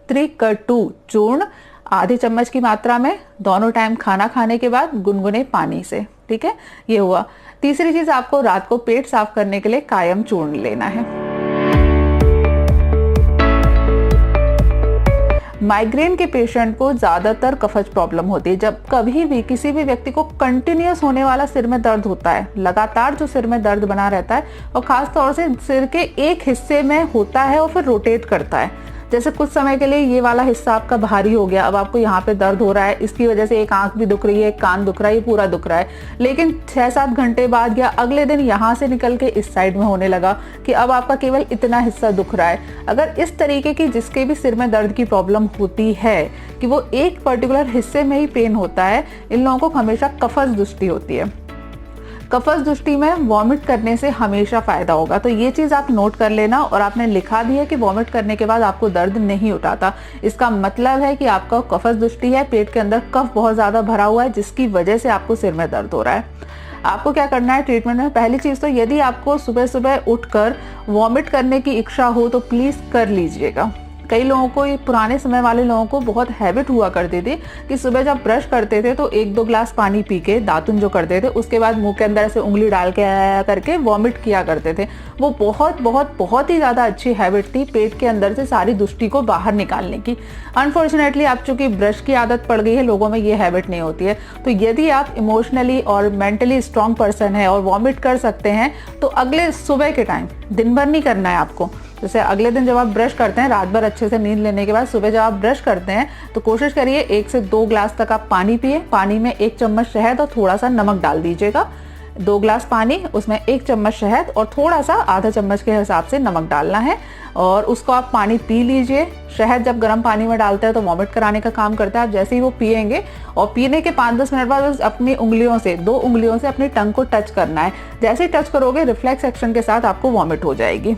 त्रिकटु चूर्ण आधे चम्मच की मात्रा में दोनों टाइम खाना खाने के बाद गुनगुने पानी से। ठीक है, ये हुआ। तीसरी चीज, आपको रात को पेट साफ करने के लिए कायम चूर्ण लेना है। माइग्रेन के पेशेंट को ज्यादातर कफज प्रॉब्लम होती है। जब कभी भी किसी भी व्यक्ति को कंटिन्यूअस होने वाला सिर में दर्द होता है, लगातार जो सिर में दर्द बना रहता है और खास तौर से सिर के एक हिस्से में होता है और फिर रोटेट करता है, जैसे कुछ समय के लिए ये वाला हिस्सा आपका भारी हो गया, अब आपको यहाँ पे दर्द हो रहा है, इसकी वजह से एक आंख भी दुख रही है, एक कान दुख रहा है, ये पूरा दुख रहा है, लेकिन 6-7 घंटे बाद या अगले दिन यहाँ से निकल के इस साइड में होने लगा कि अब आपका केवल इतना हिस्सा दुख रहा है। अगर इस तरीके की जिसके भी सिर में दर्द की प्रॉब्लम होती है कि वो एक पर्टिकुलर हिस्से में ही पेन होता है, इन लोगों को हमेशा कफज दृष्टि होती है। कफज दृष्टि में वॉमिट करने से हमेशा फायदा होगा, तो ये चीज आप नोट कर लेना। और आपने लिखा भी है कि वॉमिट करने के बाद आपको दर्द नहीं उठाता, इसका मतलब है कि आपका कफज दृष्टि है, पेट के अंदर कफ बहुत ज्यादा भरा हुआ है जिसकी वजह से आपको सिर में दर्द हो रहा है। आपको क्या करना है ट्रीटमेंट में? पहली चीज तो यदि आपको सुबह सुबह उठकर वॉमिट करने की इच्छा हो तो प्लीज कर लीजिएगा। कई लोगों को, ये पुराने समय वाले लोगों को बहुत हैबिट हुआ करती थी कि सुबह जब ब्रश करते थे तो 1-2 ग्लास पानी पी के दातुन जो करते थे उसके बाद मुंह के अंदर ऐसे उंगली डाल के आया करके वॉमिट किया करते थे। वो बहुत बहुत बहुत ही ज़्यादा अच्छी हैबिट थी पेट के अंदर से सारी दुष्टि को बाहर निकालने की। अनफॉर्चुनेटली आप चूंकि ब्रश की आदत पड़ गई है, लोगों में ये हैबिट नहीं होती है। तो यदि आप इमोशनली और मेंटली स्ट्रॉन्ग पर्सन है और वॉमिट कर सकते हैं तो अगले सुबह के टाइम, दिन भर नहीं करना है आपको। जैसे अगले दिन जब आप ब्रश करते हैं, रात भर अच्छे से नींद लेने के बाद सुबह जब आप ब्रश करते हैं तो कोशिश करिए 1 से 2 ग्लास तक आप पानी पिए। पानी में 1 चम्मच शहद और थोड़ा सा नमक डाल दीजिएगा। 2 ग्लास पानी, उसमें 1 चम्मच शहद और थोड़ा सा आधा चम्मच के हिसाब से नमक डालना है और उसको आप पानी पी लीजिए। शहद जब गर्म पानी में डालते हैं तो वॉमिट कराने का काम करता है। आप जैसे ही वो पिएंगे और पीने के 5-10 मिनट बाद अपनी उंगलियों से, 2 उंगलियों से अपनी टंग को टच करना है। जैसे ही टच करोगे रिफ्लेक्स एक्शन के साथ आपको वॉमिट हो जाएगी।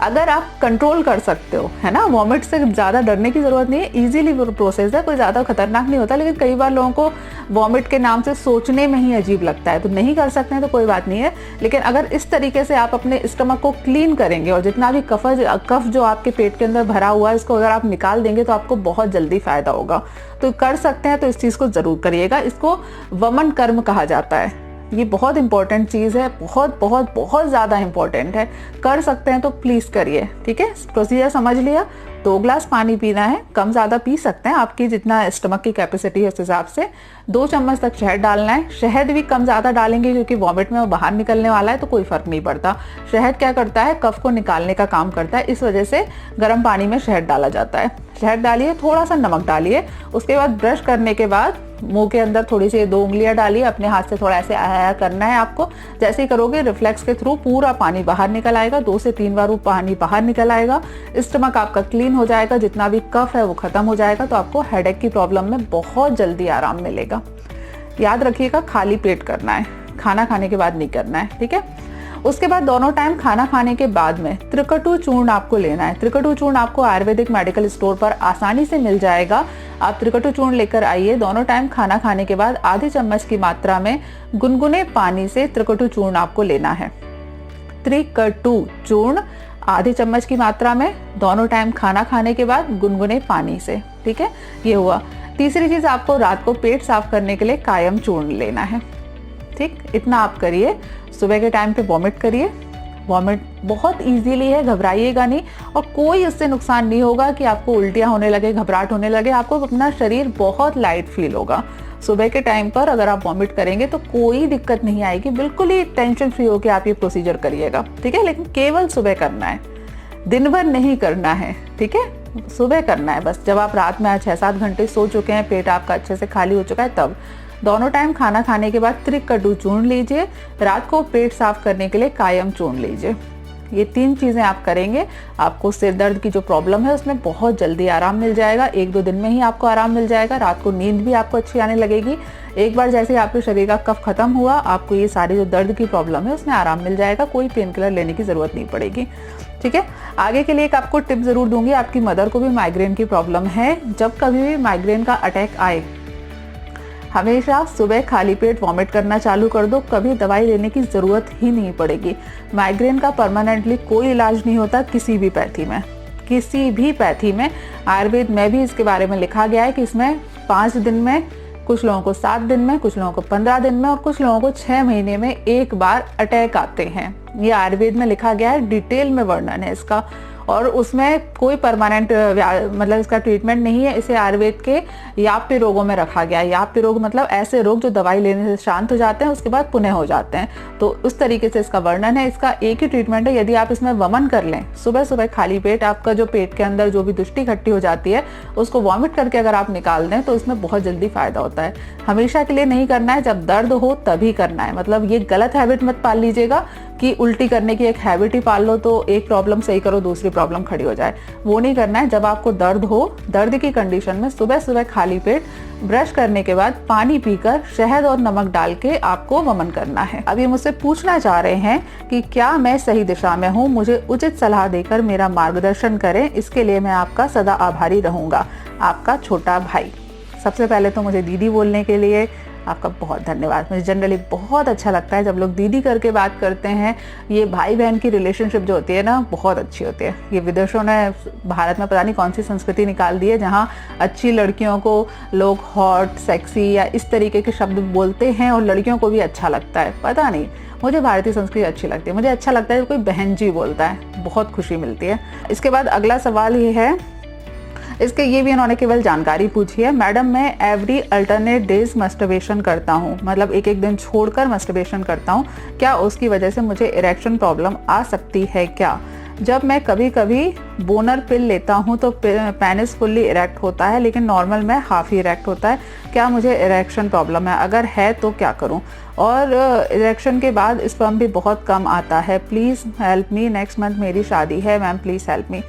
अगर आप कंट्रोल कर सकते हो, है ना, वॉमिट से ज़्यादा डरने की ज़रूरत नहीं है, इजीली प्रोसेस है, कोई ज़्यादा खतरनाक नहीं होता। लेकिन कई बार लोगों को वॉमिट के नाम से सोचने में ही अजीब लगता है, तो नहीं कर सकते हैं तो कोई बात नहीं है। लेकिन अगर इस तरीके से आप अपने स्टमक को क्लीन करेंगे और जितना भी कफ जो आपके पेट के अंदर भरा हुआ है इसको अगर आप निकाल देंगे तो आपको बहुत जल्दी फायदा होगा। तो कर सकते हैं तो इस चीज़ को ज़रूर करिएगा। इसको वमन कर्म कहा जाता है। ये बहुत इंपॉर्टेंट चीज़ है, बहुत बहुत बहुत ज़्यादा इंपॉर्टेंट है। कर सकते हैं तो प्लीज़ करिए। ठीक है, प्रोसीजर समझ लिया। 2 ग्लास पानी पीना है, कम ज़्यादा पी सकते हैं, आपकी जितना स्टमक की कैपेसिटी है उस हिसाब से। 2 चम्मच तक शहद डालना है। शहद भी कम ज़्यादा डालेंगे क्योंकि वॉमिट में वो बाहर निकलने वाला है तो कोई फ़र्क नहीं पड़ता। शहद क्या करता है, कफ को निकालने का काम करता है, इस वजह से गर्म पानी में शहद डाला जाता है। शहद डालिए, थोड़ा सा नमक डालिए। उसके बाद ब्रश करने के बाद मुंह के अंदर थोड़ी सी 2 उंगलियां डालिए, अपने हाथ से थोड़ा ऐसे आया करना है आपको। जैसे ही करोगे रिफ्लेक्स के थ्रू पूरा पानी बाहर निकल आएगा, 2 से 3 बार वो पानी बाहर निकल आएगा, स्टमक आपका क्लीन हो जाएगा, जितना भी कफ है वो खत्म हो जाएगा। तो आपको हेडेक की प्रॉब्लम में बहुत जल्दी आराम मिलेगा। याद रखिएगा, खाली पेट करना है, खाना खाने के बाद नहीं करना है। ठीक है, उसके बाद दोनों टाइम खाना खाने के बाद में त्रिकटु चूर्ण आपको लेना है। त्रिकटु चूर्ण आपको आयुर्वेदिक मेडिकल स्टोर पर आसानी से मिल जाएगा। आप त्रिकटु चूर्ण लेकर आइए। दोनों टाइम खाना खाने के बाद आधे चम्मच की मात्रा में गुनगुने पानी से त्रिकटु चूर्ण आपको लेना है। त्रिकटु चूर्ण आधे चम्मच की मात्रा में दोनों टाइम खाना खाने के बाद गुनगुने पानी से। ठीक है, ये हुआ। तीसरी चीज, आपको रात को पेट साफ करने के लिए कायम चूर्ण लेना है। ठीक, इतना आप करिए। सुबह के टाइम पे वॉमिट करिए। वॉमिट बहुत इजीली है, घबराइएगा नहीं और कोई इससे नुकसान नहीं होगा कि आपको उल्टियाँ होने लगे, घबराहट होने लगे। आपको अपना शरीर बहुत लाइट फील होगा। सुबह के टाइम पर अगर आप वॉमिट करेंगे तो कोई दिक्कत नहीं आएगी। बिल्कुल ही टेंशन फ्री होकर आप ये प्रोसीजर करिएगा। ठीक है, लेकिन केवल सुबह करना है, दिन भर नहीं करना है। ठीक है, सुबह करना है बस। जब आप रात में 6-7 घंटे सो चुके हैं, पेट आपका अच्छे से खाली हो चुका है, तब दोनों टाइम खाना खाने के बाद त्रिकटु चूर्ण लीजिए। रात को पेट साफ करने के लिए कायम चूर्ण लीजिए। ये 3 चीज़ें आप करेंगे, आपको सिर दर्द की जो प्रॉब्लम है उसमें बहुत जल्दी आराम मिल जाएगा। 1-2 दिन में ही आपको आराम मिल जाएगा। रात को नींद भी आपको अच्छी आने लगेगी। एक बार जैसे आपके शरीर का कफ खत्म हुआ, आपको ये सारी जो दर्द की प्रॉब्लम है उसमें आराम मिल जाएगा। कोई पेन किलर लेने की ज़रूरत नहीं पड़ेगी। ठीक है, आगे के लिए एक आपको टिप ज़रूर दूंगी। आपकी मदर को भी माइग्रेन की प्रॉब्लम है। जब कभी भी माइग्रेन का अटैक आए, हमेशा सुबह खाली पेट वॉमिट करना चालू कर दो। कभी दवाई लेने की ज़रूरत ही नहीं पड़ेगी। माइग्रेन का परमानेंटली कोई इलाज नहीं होता किसी भी पैथी में। किसी भी पैथी में, आयुर्वेद में भी इसके बारे में लिखा गया है कि इसमें 5 दिन में, कुछ लोगों को 7 दिन में, कुछ लोगों को 15 दिन में और कुछ लोगों को 6 महीने में एक बार अटैक आते हैं। ये आयुर्वेद में लिखा गया है, डिटेल में वर्णन है इसका, और उसमें कोई परमानेंट मतलब इसका ट्रीटमेंट नहीं है। इसे आयुर्वेद के याप्य रोगों में रखा गया है। याप्य रोग मतलब ऐसे रोग जो दवाई लेने से शांत हो जाते हैं, उसके बाद पुनः हो जाते हैं। तो उस तरीके से इसका वर्णन है। इसका एक ही ट्रीटमेंट है, यदि आप इसमें वमन कर लें, सुबह सुबह खाली पेट आपका जो पेट के अंदर जो भी दुष्टि इकट्ठी हो जाती है उसको वॉमिट करके अगर आप निकाल दें तो इसमें बहुत जल्दी फायदा होता है। हमेशा के लिए नहीं करना है, जब दर्द हो तभी करना है। मतलब ये गलत हैबिट मत पाल लीजिएगा कि उल्टी करने की एक हैबिट ही पाल लो तो एक प्रॉब्लम सही करो दूसरी प्रॉब्लम खड़ी हो जाए, वो नहीं करना है। जब आपको दर्द हो, दर्द की कंडीशन में सुबह सुबह खाली पेट ब्रश करने के बाद पानी पीकर शहद और नमक डाल के आपको वमन करना है। अब ये मुझसे पूछना चाह रहे हैं कि क्या मैं सही दिशा में हूँ, मुझे उचित सलाह देकर मेरा मार्गदर्शन करें, इसके लिए मैं आपका सदा आभारी रहूंगा। आपका छोटा भाई। सबसे पहले तो मुझे दीदी बोलने के लिए आपका बहुत धन्यवाद। मुझे जनरली बहुत अच्छा लगता है जब लोग दीदी करके बात करते हैं। ये भाई बहन की रिलेशनशिप जो होती है ना, बहुत अच्छी होती है। ये विदेशों ने भारत में पता नहीं कौन सी संस्कृति निकाल दी है जहाँ अच्छी लड़कियों को लोग हॉट, सेक्सी या इस तरीके के शब्द बोलते हैं और लड़कियों को भी अच्छा लगता है। पता नहीं, मुझे भारतीय संस्कृति अच्छी लगती है। मुझे अच्छा लगता है जब कोई बहन जी बोलता है, बहुत खुशी मिलती है। इसके बाद अगला सवाल ये है, इसके ये भी इन्होंने केवल जानकारी पूछी है। मैडम, मैं एवरी अल्टरनेट डेज मस्टरबेशन करता हूँ, मतलब एक एक दिन छोड़कर मस्टरबेशन करता हूँ, क्या उसकी वजह से मुझे इरेक्शन प्रॉब्लम आ सकती है क्या? जब मैं कभी कभी बोनर पिल लेता हूँ तो पेनिस फुल्ली इरेक्ट होता है, लेकिन नॉर्मल में हाफ ही इरेक्ट होता है। क्या मुझे इरेक्शन प्रॉब्लम है? अगर है तो क्या करूँ? और इरेक्शन के बाद स्पर्म भी बहुत कम आता है। Please help me, next month मेरी शादी है मैम, प्लीज़ हेल्प मी।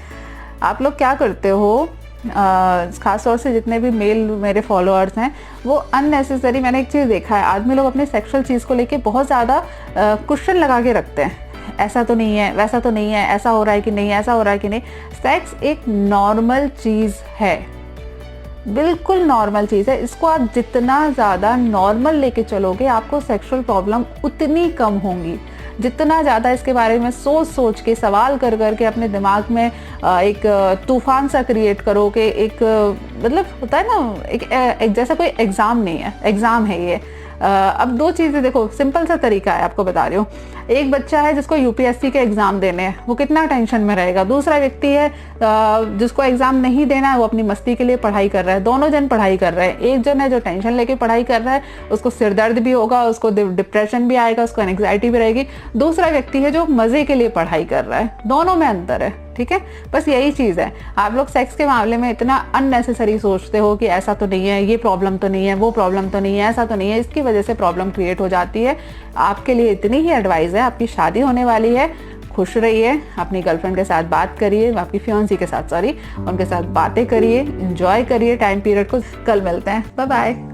आप लोग क्या करते हो, खास तौर से जितने भी मेल मेरे फॉलोअर्स हैं, वो अननेसेसरी, मैंने एक चीज़ देखा है, आदमी लोग अपने सेक्सुअल चीज़ को लेके बहुत ज़्यादा क्वेश्चन लगा के रखते हैं। ऐसा तो नहीं है, वैसा तो नहीं है, ऐसा हो रहा है कि नहीं, ऐसा हो रहा है कि नहीं। सेक्स एक नॉर्मल चीज़ है, बिल्कुल नॉर्मल चीज़ है। इसको आप जितना ज़्यादा नॉर्मल लेके चलोगे, आपको सेक्सुअल प्रॉब्लम उतनी कम होंगी। जितना ज़्यादा इसके बारे में सोच सोच के, सवाल कर कर के अपने दिमाग में एक तूफान सा क्रिएट करो कि एक मतलब होता है ना, एक जैसा कोई एग्ज़ाम नहीं है, एग्ज़ाम है ये। अब दो चीज़ें देखो, सिंपल सा तरीका है, आपको बता रही हूँ। एक बच्चा है जिसको यूपीएससी के एग्ज़ाम देने हैं, वो कितना टेंशन में रहेगा। दूसरा व्यक्ति है जिसको एग्ज़ाम नहीं देना है, वो अपनी मस्ती के लिए पढ़ाई कर रहा है। दोनों जन पढ़ाई कर रहे हैं। एक जन है जो टेंशन लेके पढ़ाई कर रहा है, उसको सिर दर्द भी होगा, उसको डिप्रेशन भी आएगा, उसको एंग्जाइटी भी रहेगी। दूसरा व्यक्ति है जो मज़े के लिए पढ़ाई कर रहा है। दोनों में अंतर है, ठीक है। बस यही चीज़ है। आप लोग सेक्स के मामले में इतना अननेसेसरी सोचते हो कि ऐसा तो नहीं है, ये प्रॉब्लम तो नहीं है, वो प्रॉब्लम तो नहीं है, ऐसा तो नहीं है, इसकी वजह से प्रॉब्लम क्रिएट हो जाती है। आपके लिए इतनी ही एडवाइस है, आपकी शादी होने वाली है, खुश रहिए, अपनी गर्लफ्रेंड के साथ बात करिए, आपकी फियांसी के साथ, सॉरी, उनके साथ बातें करिए, एंजॉय करिए टाइम पीरियड को। कल मिलते हैं, बाय बाय।